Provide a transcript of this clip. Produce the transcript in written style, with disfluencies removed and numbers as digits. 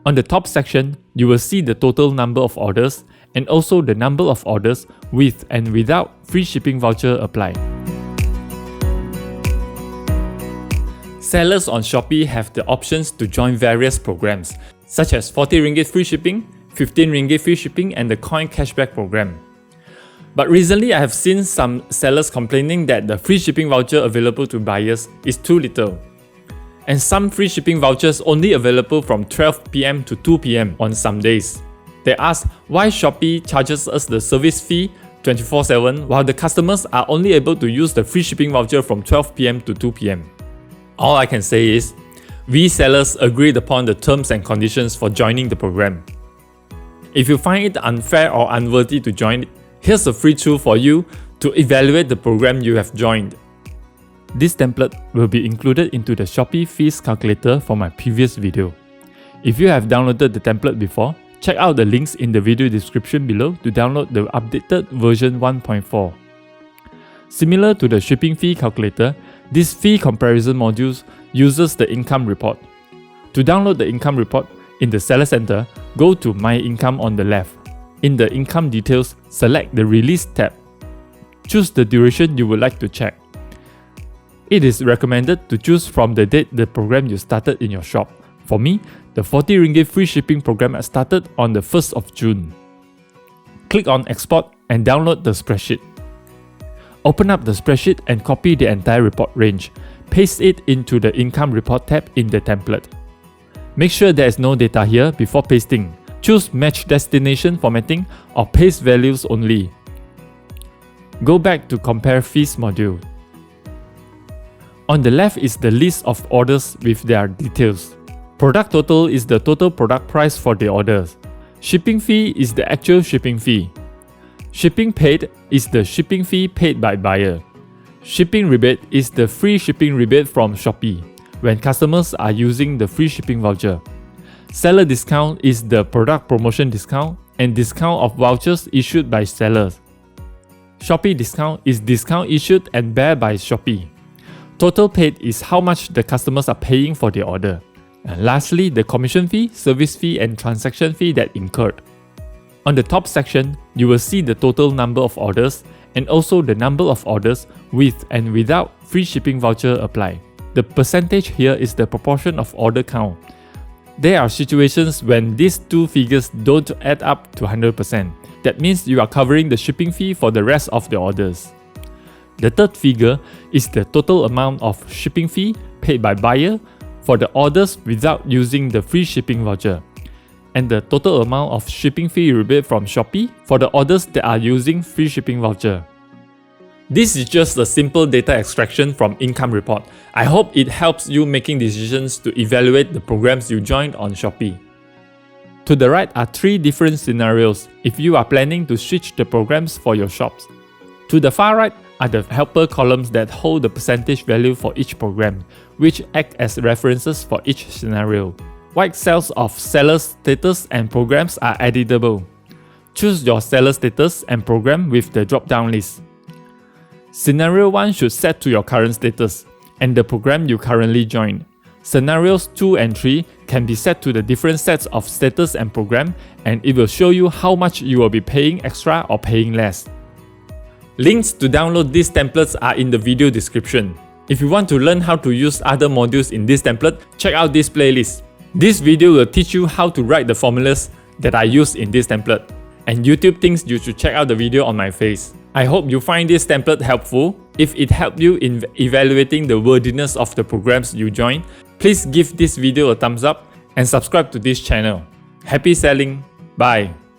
On the top section, you will see the total number of orders and also the number of orders with and without free shipping voucher applied. Sellers on Shopee have the options to join various programs such as 40 ringgit free shipping, 15 ringgit free shipping and the coin cashback program. But recently I have seen some sellers complaining that the free shipping voucher available to buyers is too little. And some free shipping vouchers only available from 12 PM to 2 PM on some days. They ask why Shopee charges us the service fee 24/7 while the customers are only able to use the free shipping voucher from 12 PM to 2 PM. All I can say is, we sellers agreed upon the terms and conditions for joining the program. If you find it unfair or unworthy to join, here's a free tool for you to evaluate the program you have joined. This template will be included into the Shopee fees calculator for my previous video. If you have downloaded the template before, check out the links in the video description below to download the updated version 1.4. Similar to the shipping fee calculator, this fee comparison module uses the income report. To download the income report in the Seller Center, go to My Income on the left. In the Income Details, select the Release tab. Choose the duration you would like to check. It is recommended to choose from the date the program you started in your shop. For me, the 40 ringgit free shipping program started on the 1st of June. Click on Export and download the spreadsheet. Open up the spreadsheet and copy the entire report range. Paste it into the Income Report tab in the template. Make sure there is no data here before pasting. Choose Match Destination formatting or Paste Values only. Go back to Compare Fees module. On the left is the list of orders with their details. Product total is the total product price for the orders. Shipping fee is the actual shipping fee. Shipping paid is the shipping fee paid by buyer. Shipping rebate is the free shipping rebate from Shopee when customers are using the free shipping voucher. Seller discount is the product promotion discount and discount of vouchers issued by sellers. Shopee discount is discount issued and bear by Shopee. Total paid is how much the customers are paying for the order. And lastly, the commission fee, service fee and transaction fee that incurred. On the top section, you will see the total number of orders and also the number of orders with and without free shipping voucher applied. The percentage here is the proportion of order count. There are situations when these two figures don't add up to 100%. That means you are covering the shipping fee for the rest of the orders. The third figure is the total amount of shipping fee paid by buyer for the orders without using the free shipping voucher, and the total amount of shipping fee rebate from Shopee for the orders that are using free shipping voucher. This is just a simple data extraction from Income Report. I hope it helps you making decisions to evaluate the programs you joined on Shopee. To the right are 3 different scenarios if you are planning to switch the programs for your shops. To the far right are the helper columns that hold the percentage value for each program, which act as references for each scenario. White cells of seller status and programs are editable. Choose your seller status and program with the drop-down list. Scenario 1 should set to your current status and the program you currently joined. Scenarios 2 and 3 can be set to the different sets of status and program, and it will show you how much you will be paying extra or paying less. Links to download these templates are in the video description. If you want to learn how to use other modules in this template, check out this playlist. This video will teach you how to write the formulas that I use in this template, and YouTube thinks you should check out the video on my face. I hope you find this template helpful. If it helped you in evaluating the worthiness of the programs you join, please give this video a thumbs up and subscribe to this channel. Happy selling! Bye!